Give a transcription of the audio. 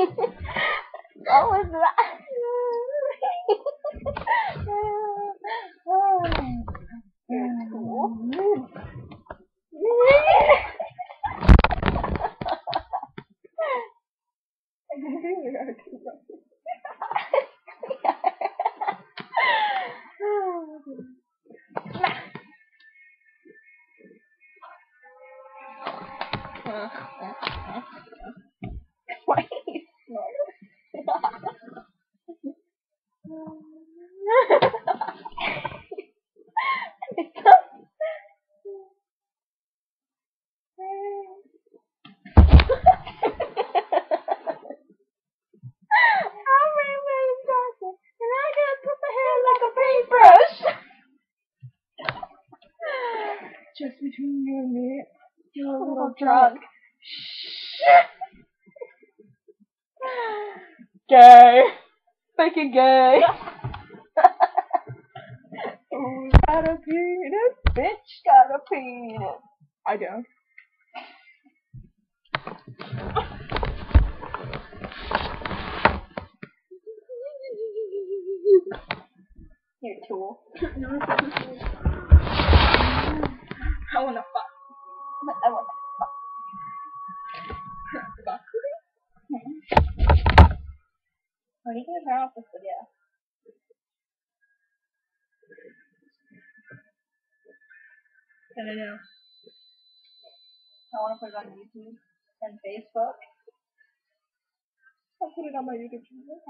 What was that? You're cool. Why are you snorting? Just between you and me, you're a little drunk. Gay. Fucking gay. Who's got a penis? Bitch got a penis. I don't. You're a tool. I wanna fuck. I want Fuck. When are you gonna turn off this video? I don't know. I want to put it on YouTube and Facebook. I'll put it on my YouTube channel.